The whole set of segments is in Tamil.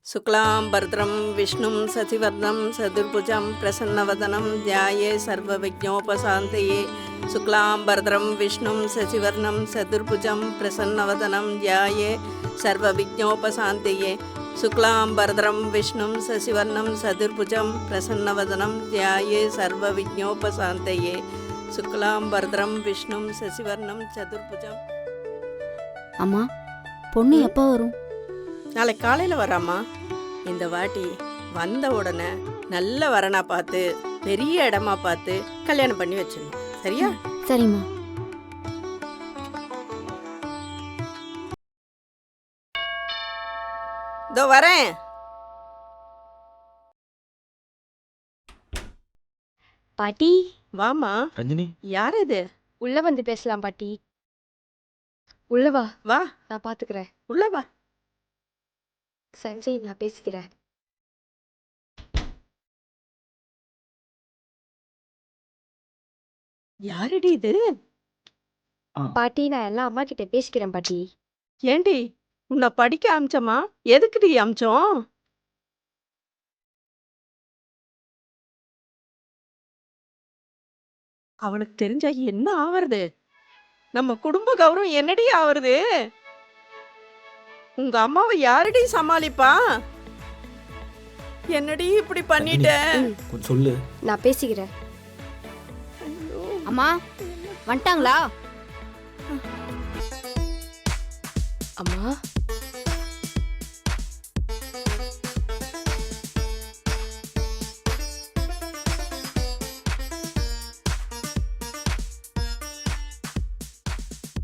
शुक्लांबरद्रं विष्णुं शशिवर्णं चतुर्भुजं प्रसन्नवदनं ध्याये सर्वविघ्नोपशान्तये। शुक्लांबरद्रं विष्णुं शशिवर्णं चतुर्भुजं प्रसन्नवदनं ध्याये सर्वविघ्नोपशान्तये। शुक्लांबरद्रं विष्णुं शशिवर्णं चतुर्भुजं प्रसन्नवदनं ध्याये सर्वविघ्नोपशान्तये। शुक्लांबरद्रं विष्णुं शशिवर्णं चतुर्भुजं. அம்மா பொண்ணு எப்போ வரும்? நாளைக்கு காலையில் வராம்மா. இந்த வாட்டி வந்த உடனே நல்ல வரனா பார்த்து பெரிய இடமா பார்த்து கல்யாணம் பண்ணி வச்சிடணும். சரியா? சரிம்மா. இதோ வரேன். பாட்டி வாமா. ரஞ்சினி, யார் இது? உள்ள வந்து பேசலாம் பாட்டி. உள்ள வா, வா நான் பாத்துக்கிறேன். உள்ள வா. சஞ்சய், நான் பேசிக்கிறேன். யாருடி இது? பாட்டி, நான் எல்லாம் அம்மா கிட்ட பேசிக்கிறேன் பாட்டி. ஏண்டி உன்னை படிக்க அமிச்சமா? எதுக்குடி அமிச்சோம்? அவனுக்கு தெரிஞ்சா என்ன ஆவறது? நம்ம குடும்ப கௌரவம் என்னடி ஆவறது? உங்க அம்மாவை யாரடி சமாளிப்பா? என்னடி இப்படி பண்ணிட்ட? கொஞ்சம் சொல்லு. நான் பேசிக்கிறேன். அம்மா வந்துட்டாங்களா? அம்மா,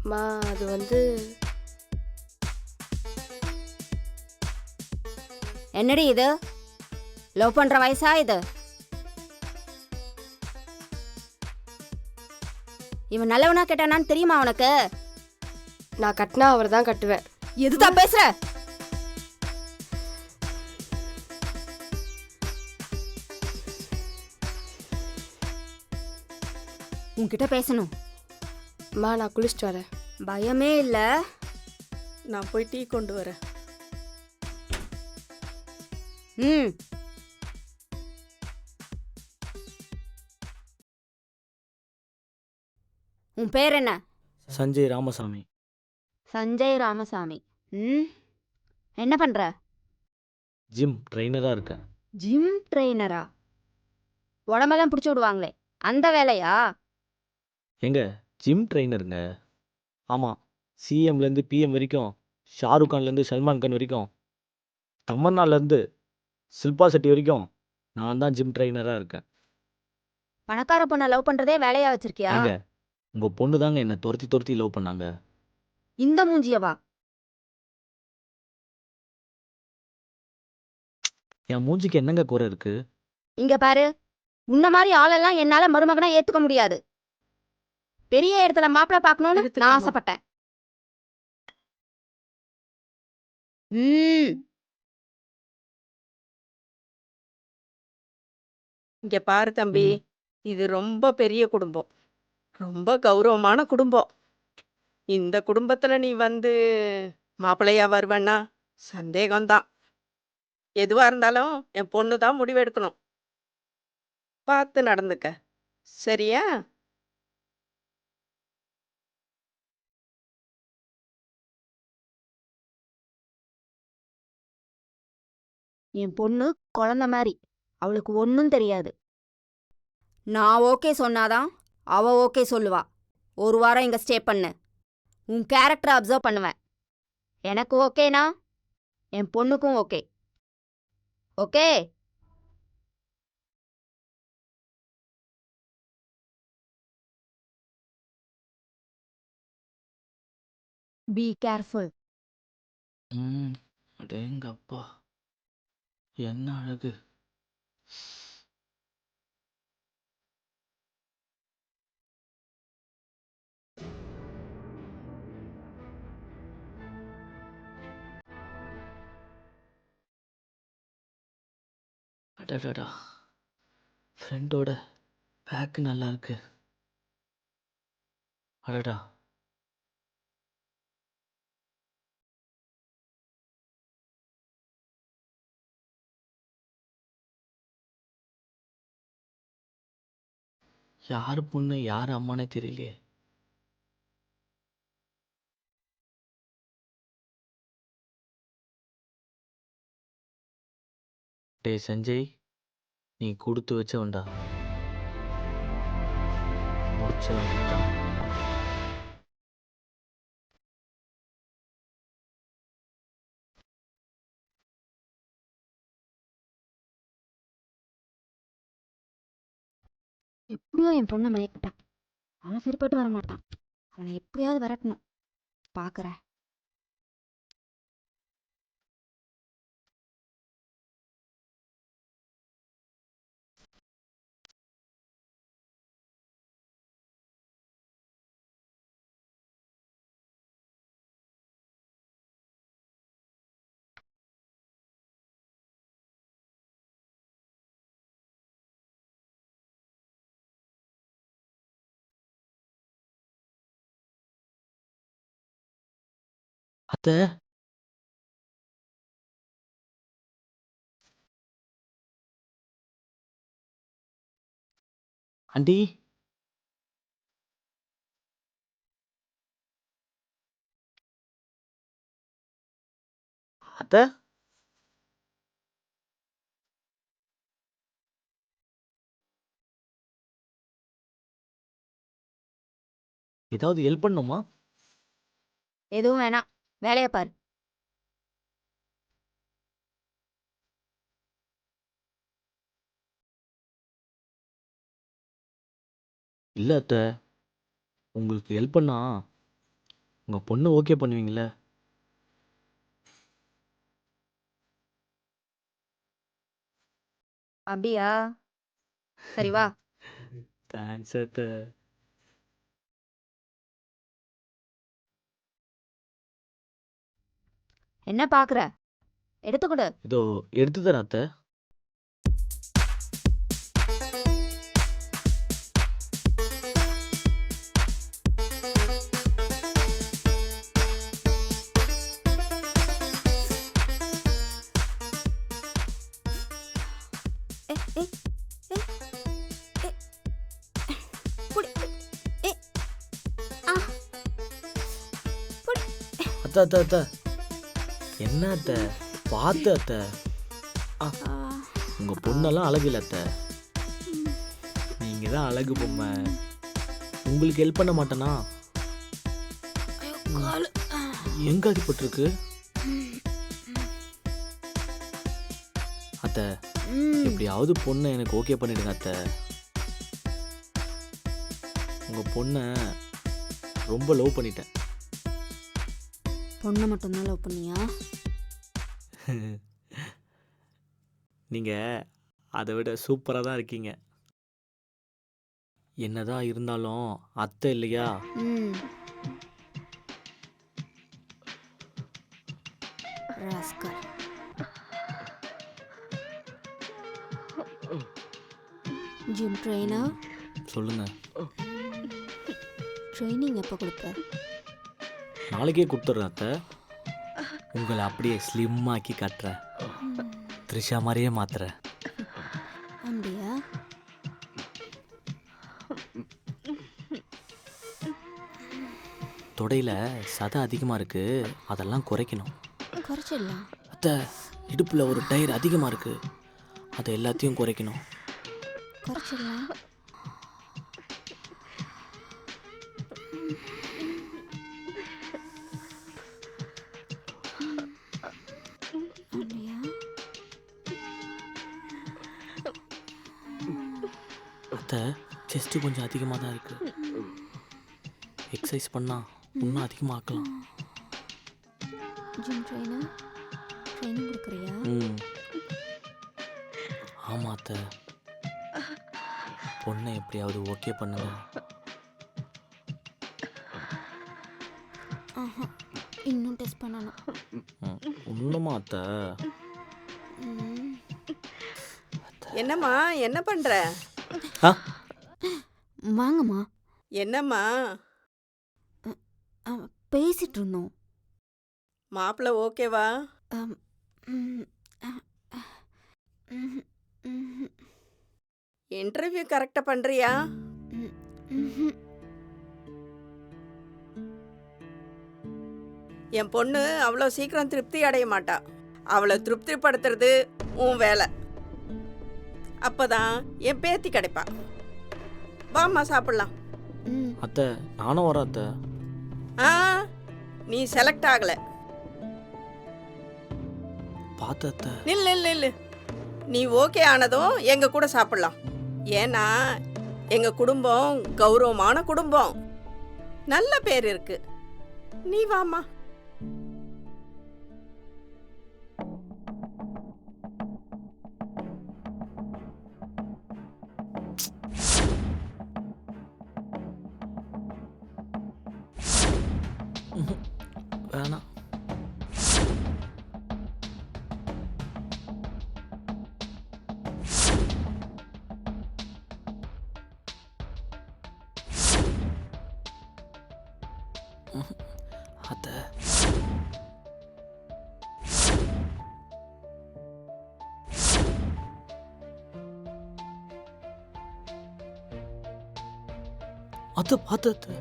அம்மா, அது வந்து என்னடி இது? லவ் பண்ற வயசா இது? இவன் நல்லவனா கேட்டானான்னு தெரியுமா உனக்கு? நான் கட்டினா அவர் தான் கட்டுவேன். எதுதான் பேசுற? உன்கிட்ட பேசணும். அம்மா, நான் குளிச்சுட்டு வரேன். பயமே இல்ல. நான் போய் டீ கொண்டு வரேன். ம். உன் பேர் என்ன? சஞ்சய் ராமசாமி. சஞ்சய் ராமசாமி. ம். என்ன பண்ற? ஜிம் ட்ரைனராக இருக்கேன். ஜிம் ட்ரெயினரா? உடம்பெல்லாம் பிடிச்சி விடுவாங்களே, அந்த வேலையா? எங்க ஜிம் ட்ரைனருங்க. ஆமாம், சிஎம்லேருந்து பிஎம் வரைக்கும், ஷாருக் கான்லேருந்து சல்மான் கான் வரைக்கும், தமன்னாலேருந்து ஷில்பா செட்டி வரைக்கும் நான் தான் ஜிம் ட்ரைனராக இருக்கேன். பணக்கார பொண்ணை லவ் பண்றதே வேலையா வச்சிருக்கியா? ஏங்க, உங்கள் பொண்ணு தாங்க என்னை துரத்தி துரத்தி லவ் பண்ணாங்க. இந்த மூஞ்சியவா? என் மூஞ்சிக்கு என்னங்க குறை இருக்கு? இங்க பாரு, உன்ன மாதிரி ஆளெல்லாம் என்னால மருமகனா ஏத்துக்க முடியாது. பெரிய இடத்துல மாப்பிள்ளை பார்க்கணும்னு நான் எடுத்துக்கோமா. ஆசைப்பட்டேன். ம். இங்க பாரு தம்பி, ம். இது ரொம்ப பெரிய குடும்பம், ரொம்ப கௌரவமான குடும்பம். இந்த குடும்பத்துல நீ வந்து மாப்பிள்ளையா வருவேன்னா சந்தேகம்தான். எதுவா இருந்தாலும் என் பொண்ணு தான் முடிவெடுக்கணும். பார்த்து நடந்துக்க. சரியா? என் பொண்ணு குழந்தை மாதிரி, அவளுக்கு ஒன்றும் தெரியாது. நான் ஓகே சொன்னாதான் அவ ஓகே சொல்லுவா. ஒரு வாரம் இங்க ஸ்டே பண்ணு. உன் கேரக்டரை அப்சர்வ் பண்ணுவேன். எனக்கு ஓகேனா என் பொண்ணுக்கும் ஓகே. ஓகே? Be careful. அடேங்கப்பா, என்ன அழகு. அடடா, ஃப்ரெண்டோட பேக்கு நல்லா இருக்கு. அடடா, யார் பொண்ணு யார் அம்மானே தெரியலையே. டேய் சஞ்சய், நீ கொடுத்து வச்சவன்டா. முடிச்ச வேண்டியதுதான். எப்படியோ என் பொண்ணை மயக்கிட்டான். அவன் சரிப்பட்டு வர மாட்டான். அவனை எப்படியாவது விரட்டணும். பார்க்குறேன். அத்தை, ஆண்டி, அத்தை, ஏதாவது ஹெல்ப் பண்ணுமா? எதுவும் வேணாம். வேலையை பாரு. இல்லை அத்தை, உங்களுக்கு ஹெல்ப் பண்ணா உங்கள் பொண்ணு ஓகே பண்ணுவீங்களே? அப்படியா? சரி வா. தேங்க்ஸ் அத்தை. என்ன பார்க்குற? எடுத்துக்கொடு. இதோ எடுத்து தரேன் அத்தை. ஏ ஏ ஏ ஏ புடி. ஏ ஆ புடி. அத்தை அத்தை அத்தை, என்ன அத்தை, பார்த்து அத்தை. உங்கள் பொண்ணெல்லாம் அழகு இல்லை அத்தை, நீங்கள் தான் அழகு பொம்மை. உங்களுக்கு ஹெல்ப் பண்ண மாட்டேனா? எங்க அடிபட்டிருக்கு? அத்தை, எப்படியாவது பொண்ணை எனக்கு ஓகே பண்ணிடுங்க அத்தை. உங்கள் பொண்ணை ரொம்ப லவ் பண்ணிட்டேன். பொண்ணை மட்டும்தான் லவ் பண்ணியா? நீங்கள் அதை விட சூப்பராக தான் இருக்கீங்க. என்னதான் இருந்தாலும் அத்தை இல்லையா? ம். ராஸ்கல். ஜிம் ட்ரெயினர், சொல்லுங்க. ட்ரைனிங் எப்போ கொடுப்ப? நாளைக்கே கொடுத்துட்றேன் அத்தை. உங்களை அப்படியே ஸ்லிம் ஆக்கி காட்டுறேன். த்ரிஷா மாதிரியே மாத்துறேன். அப்படியா? தொடையில் சதை அதிகமாக இருக்கு, அதெல்லாம் குறைக்கணும். குறைச்சிடலாம். அத்தை, இடுப்பில் ஒரு டயர் அதிகமாக இருக்கு, அதை எல்லாத்தையும் குறைக்கணும். குறைச்சிடலாம். அப்படியா? அத்தை, செஸ்ட்டு கொஞ்சம் அதிகமாக தான் இருக்கு. எக்ஸசைஸ் பண்ணால் இன்னும் அதிகமாக ஆக்கலாம். ஜிம் ட்ரெயினர், ட்ரைனிங் கொடுக்குறியா? ம், ஆமாம் அத்தை. பொண்ணை எப்படியாவது ஓகே பண்ணுங்க. ஆஹா, இன்னும் டெஸ்ட் பண்ணணும். இன்னுமா அத்தை? ம். என்னம்மா என்ன பண்ற? ஆ, வாங்கம்மா. என்னம்மா பேசிட்டு இருந்தோம். மாப்பிள்ளை ஓகேவா? அம், ம், அ, அ, ம், ம், இன்டர்வியூ கரெக்டாக பண்ணுறியா? ம்ஹும். என் பொண்ணு அவ்வளோ சீக்கிரம் திருப்தி அடைய மாட்டா. அவளை திருப்திப்படுத்துறது உன் வேலை. அப்பதான் என் பேத்தி கிடைப்பா. வாம்மா சாப்பிடலாம். ம். அத்தை நானும் வரேன் அத்தை. ஆ, நீ செலக்ட் ஆகல. பார்த்து அத்தை. நில்லு. நீ ஓகே ஆனதும் எங்க கூட சாப்பிடலாம். ஏன்னா எங்க குடும்பம் கௌரவமான குடும்பம், நல்ல பேர் இருக்கு. நீ வாம்மா. வேணாம். அத்தை அத்தை பார்த்து அத்தை.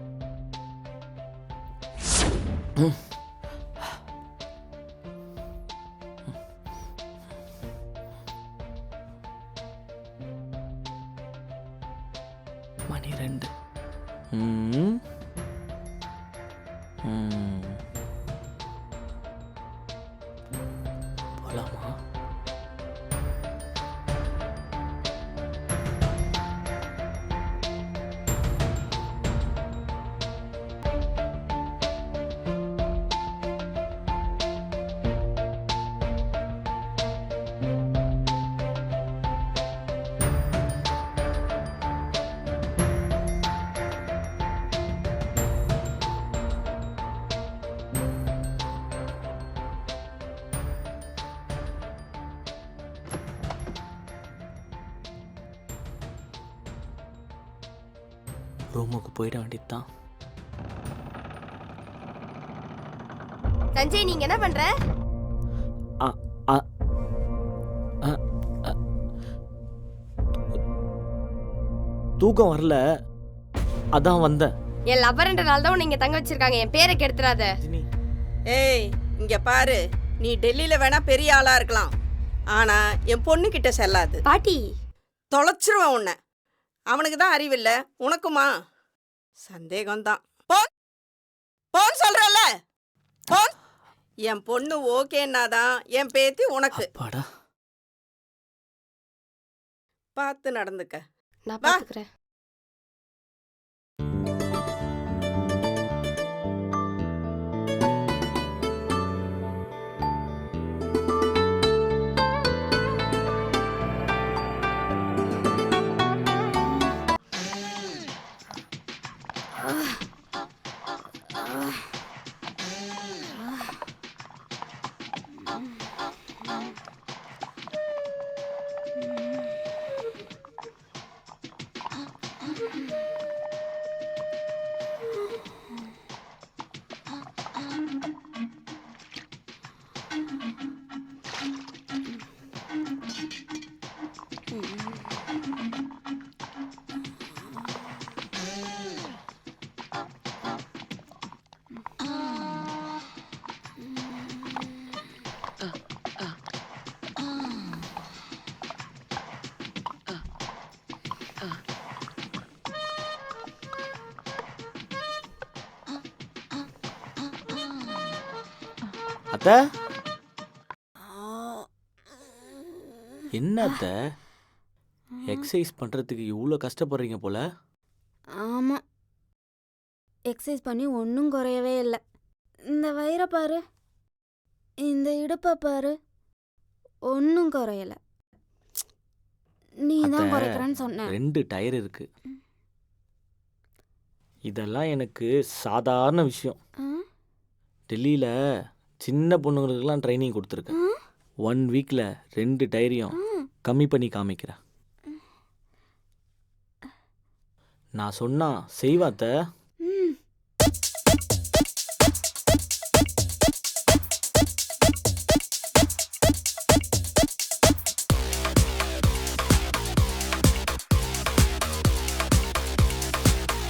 மணி 2. போலாமா? ரூமுக்கு போயிட வேண்டியதுதான். சஞ்சய், நீங்க என்ன பண்ற? தூக்கம் வரல, அதான் வந்தேன். என் லவர்ன்றனால தான் நீங்க தங்க வச்சிருக்காங்க. என் பேரை கெடுத்துறாத. ஏய், இங்க பாரு. நீ டெல்லியில வேணா பெரிய ஆளா இருக்கலாம், ஆனா என் பொண்ணு கிட்ட செல்லாது. பாட்டி, தொலைச்சிருவேன் உன்னை. அவனுக்கு தான் அறிவில்ல, உனக்குமா? சந்தேகம்தான். போன் சொல்றல. போன். என் பொண்ணு ஓகேன்னாதான் என் பேத்தி உனக்கு. அப்பாடா. பார்த்து நடந்துக்க. நான் வா. பாத்துக்கிறேன். அத்தை என்ன அத்தை, எக்ஸசைஸ் பண்றதுக்கு இவ்வளோ கஷ்டப்படுறீங்க போல. ஆமாம், எக்ஸசைஸ் பண்ணி ஒன்றும் குறையவே இல்லை. இந்த வயிறை பாரு, இந்த இடுப்பை பாரு, ஒன்றும் குறையலை. நீ தான் அத்தை, குறைக்கிறேன்னு சொன்ன. 2 டயர் இருக்கு. இதெல்லாம் எனக்கு சாதாரண விஷயம். ஆ? டெல்லியில் சின்ன பொண்ணுங்களுக்கெல்லாம் ட்ரைனிங் கொடுத்துருக்கேன். 1 வீக்கில் 2 டயரையும் கம்மி பண்ணி காமிக்கிறேன். நான் சொன்னா செய்வாத்த.